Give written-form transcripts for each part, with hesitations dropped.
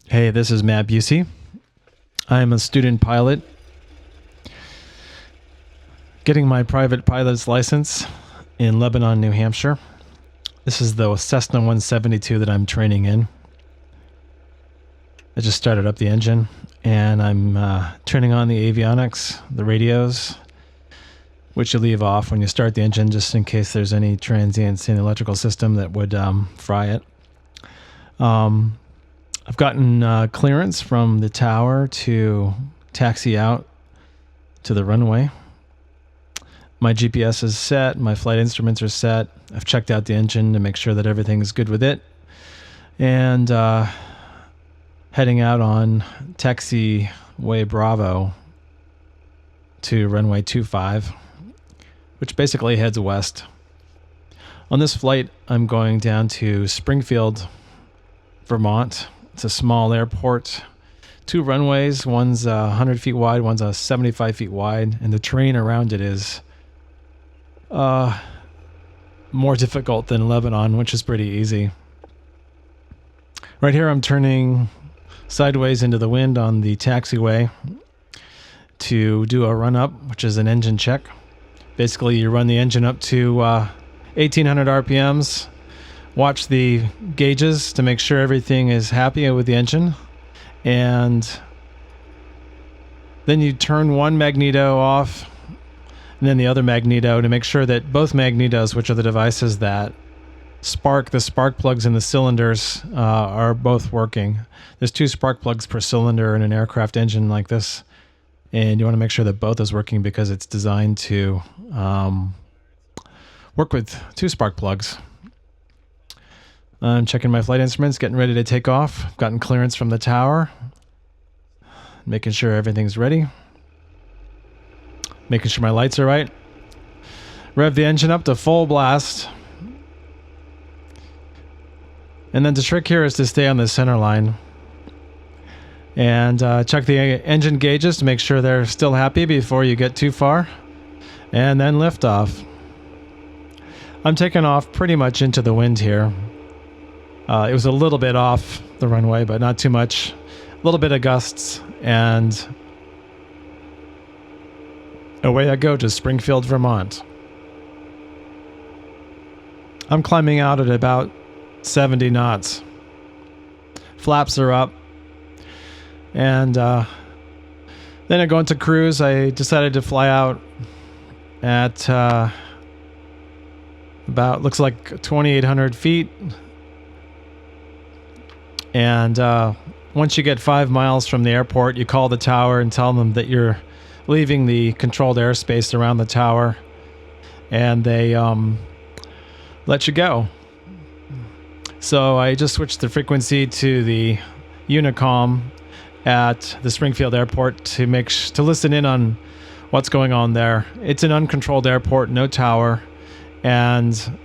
Hey, this is Matt Busey. I'm a student pilot getting my private pilot's license in Lebanon, New Hampshire. This is the Cessna 172 that I'm training in. I just started up the engine and I'm turning on the avionics, the radios, which you leave off when you start the engine just in case there's any transients in the electrical system that would fry it. I've gotten clearance from the tower to taxi out to the runway. My GPS is set. My flight instruments are set. I've checked out the engine to make sure that everything's good with it. And heading out on taxiway Bravo to runway 25, which basically heads west. On this flight, I'm going down to Springfield, Vermont. It's a small airport. 2 runways. One's 100 feet wide, one's 75 feet wide, and the terrain around it is more difficult than Lebanon, which is pretty easy. Right here, I'm turning sideways into the wind on the taxiway to do a run-up, which is an engine check. Basically, you run the engine up to 1,800 RPMs. Watch the gauges to make sure everything is happy with the engine. And then you turn one magneto off and then the other magneto to make sure that both magnetos, which are the devices that spark the spark plugs in the cylinders, are both working. There's 2 spark plugs per cylinder in an aircraft engine like this. And you want to make sure that both is working because it's designed to work with 2 spark plugs. I'm checking my flight instruments, getting ready to take off. I've gotten clearance from the tower. Making sure everything's ready. Making sure my lights are right. Rev the engine up to full blast. And then the trick here is to stay on the center line. And check the engine gauges to make sure they're still happy before you get too far. And then lift off. I'm taking off pretty much into the wind here. It was a little bit off the runway, but not too much. A little bit of gusts, and away I go to Springfield, Vermont. I'm climbing out at about 70 knots. Flaps are up. And then I go into cruise. I decided to fly out at about, looks like 2,800 feet. And once you get 5 miles from the airport, you call the tower and tell them that you're leaving the controlled airspace around the tower, and they let you go. So I just switched the frequency to the Unicom at the Springfield airport to listen in on what's going on there. It's an uncontrolled airport, no tower, and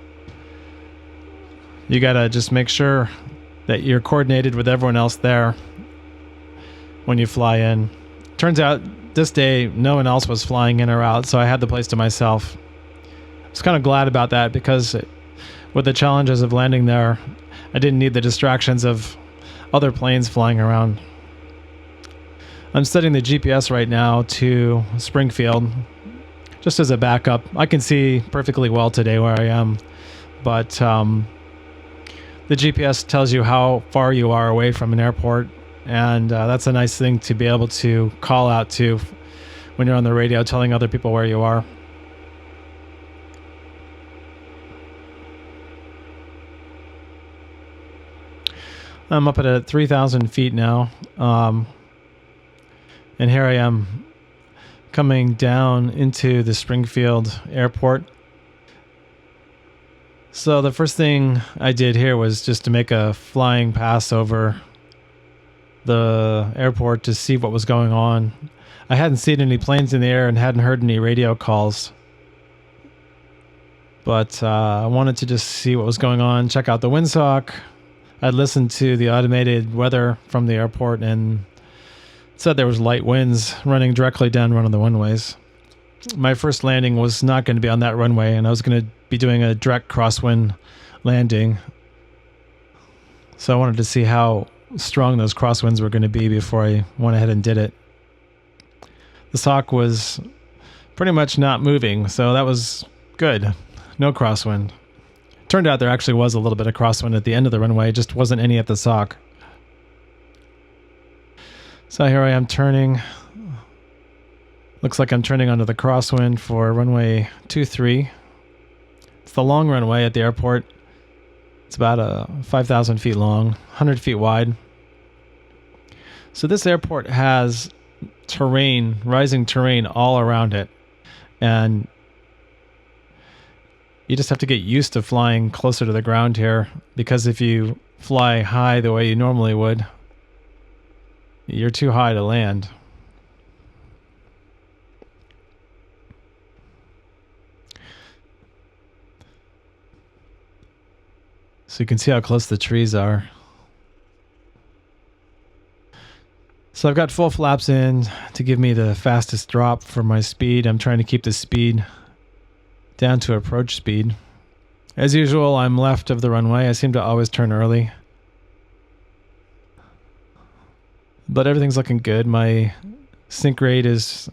you gotta just make sure that you're coordinated with everyone else there when you fly in. Turns out this day no one else was flying in or out, so I had the place to myself. I was kind of glad about that because with the challenges of landing there, I didn't need the distractions of other planes flying around. I'm setting the GPS right now to Springfield just as a backup. I can see perfectly well today where I am, but the GPS tells you how far you are away from an airport, and that's a nice thing to be able to call out to when you're on the radio telling other people where you are. I'm up at 3,000 feet now, and here I am coming down into the Springfield airport. So the first thing I did here was just to make a flying pass over the airport to see what was going on. I hadn't seen any planes in the air and hadn't heard any radio calls. But I wanted to just see what was going on, check out the windsock. I'd listened to the automated weather from the airport and it said there was light winds running directly down one of the runways. My first landing was not going to be on that runway, and I was going to be doing a direct crosswind landing. So I wanted to see how strong those crosswinds were going to be before I went ahead and did it. The sock was pretty much not moving, so that was good. No crosswind. Turned out there actually was a little bit of crosswind at the end of the runway, just wasn't any at the sock. So here I am turning. Looks like I'm turning onto the crosswind for runway 23. It's the long runway at the airport. It's about 5,000 feet long, 100 feet wide. So this airport has terrain, rising terrain all around it. And you just have to get used to flying closer to the ground here, because if you fly high the way you normally would, you're too high to land. So you can see how close the trees are. So I've got full flaps in to give me the fastest drop for my speed. I'm trying to keep the speed down to approach speed. As usual, I'm left of the runway. I seem to always turn early. But everything's looking good. My sink rate is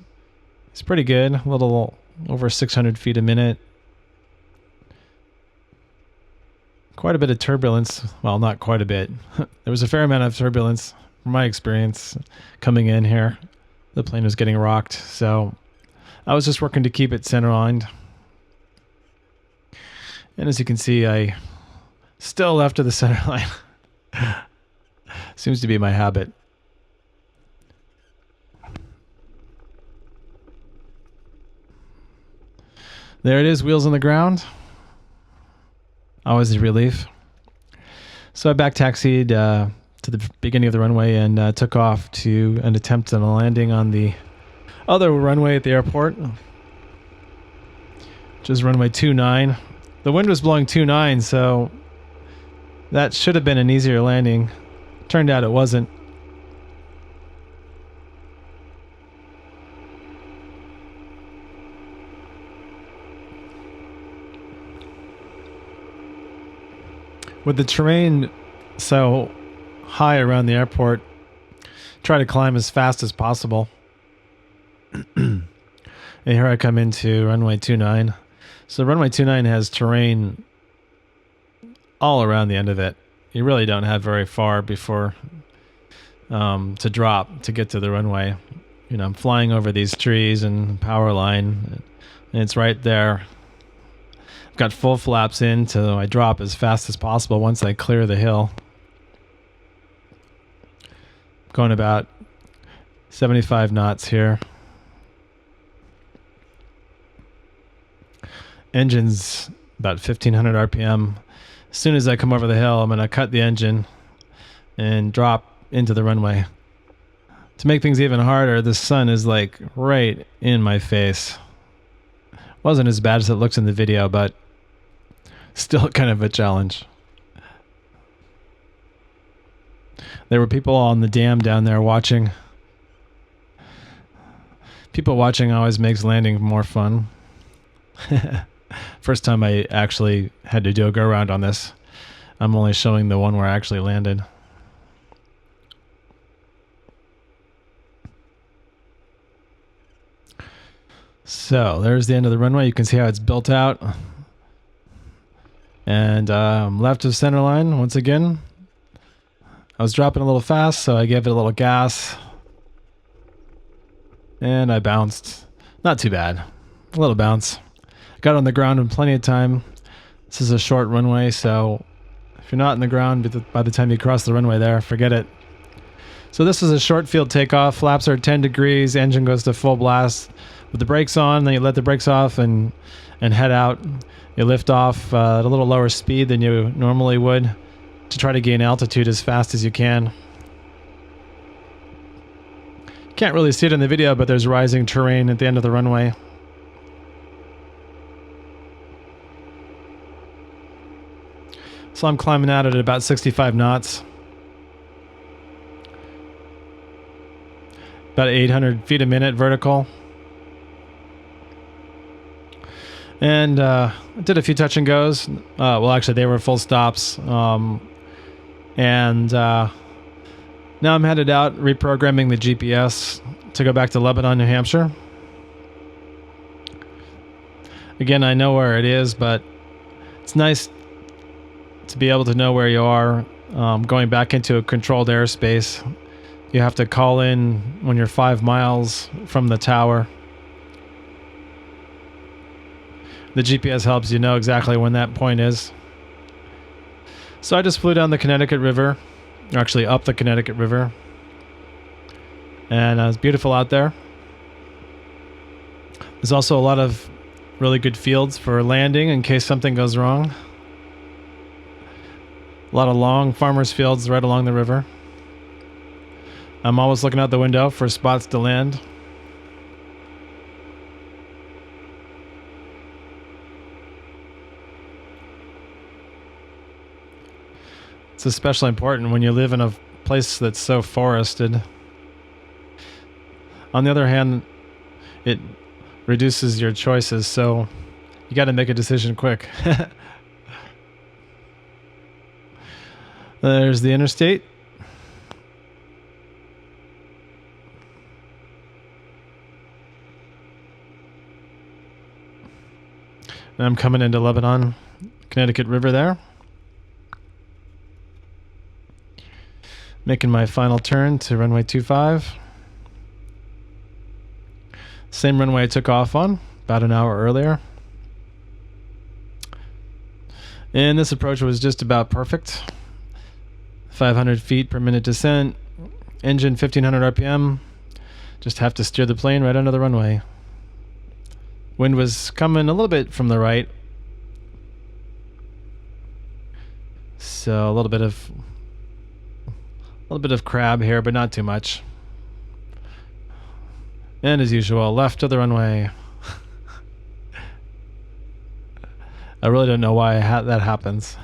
pretty good. A little over 600 feet a minute. Quite a bit of turbulence. Well, not quite a bit. There was a fair amount of turbulence from my experience coming in here. The plane was getting rocked, so I was just working to keep it center lined. And as you can see, I still left of the center line. Seems to be my habit. There it is, wheels on the ground. Always a relief. So I back taxied to the beginning of the runway and took off to an attempt on a landing on the other runway at the airport, which is runway 29. The wind was blowing 29, so that should have been an easier landing. Turned out it wasn't. With the terrain so high around the airport, try to climb as fast as possible. And here I come into runway 29. So runway 29 has terrain all around the end of it. You really don't have very far before to drop to get to the runway. You know, I'm flying over these trees and power line, and it's right there. Got full flaps in so I drop as fast as possible once I clear the hill. Going about 75 knots here. Engine's about 1500 RPM. As soon as I come over the hill, I'm going to cut the engine and drop into the runway. To make things even harder, the sun is like right in my face. Wasn't as bad as it looks in the video, but still kind of a challenge. There were people on the dam down there watching. People watching always makes landing more fun. First time I actually had to do a go around on this. I'm only showing the one where I actually landed. So there's the end of the runway. You can see how it's built out. And left of center line once again. I was dropping a little fast, so I gave it a little gas. And I bounced. Not too bad. A little bounce. Got on the ground in plenty of time. This is a short runway, so if you're not in the ground by the time you cross the runway there, forget it. So this is a short field takeoff. Flaps are 10 degrees. Engine goes to full blast with the brakes on. Then you let the brakes off and head out. You lift off at a little lower speed than you normally would to try to gain altitude as fast as you can. Can't really see it in the video, but there's rising terrain at the end of the runway. So I'm climbing out at about 65 knots. About 800 feet a minute vertical. And I did a few touch and goes. Well, actually, they were full stops. And Now I'm headed out, reprogramming the GPS to go back to Lebanon, New Hampshire. Again, I know where it is, but it's nice to be able to know where you are. Going back into a controlled airspace, you have to call in when you're 5 miles from the tower. The GPS helps you know exactly when that point is. So I just flew down the Connecticut River, actually up the Connecticut River, and it's beautiful out there. There's also a lot of really good fields for landing in case something goes wrong. A lot of long farmers' fields right along the river. I'm always looking out the window for spots to land. It's especially important when you live in a place that's so forested. On the other hand, it reduces your choices, so you got to make a decision quick. There's the interstate. And I'm coming into Lebanon, Connecticut River there. Making my final turn to runway 25. Same runway I took off on about an hour earlier. And this approach was just about perfect. 500 feet per minute descent, engine 1500 RPM. Just have to steer the plane right under the runway. Wind was coming a little bit from the right, so a little bit of crab here, but not too much. And as usual, left of the runway. I really don't know why that happens.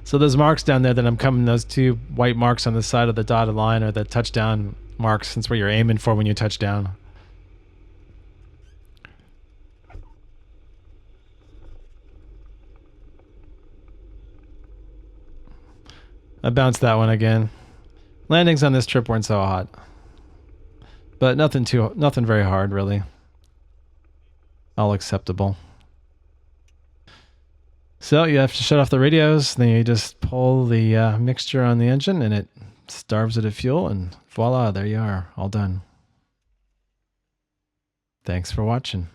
So those marks down there that I'm coming, those two white marks on the side of the dotted line are the touchdown marks, since where you're aiming for when you touch down. I bounced that one again. Landings on this trip weren't so hot, but nothing very hard really. All acceptable. So you have to shut off the radios, then you just pull the mixture on the engine and it starves it of fuel, and voila, there you are, all done. Thanks for watching.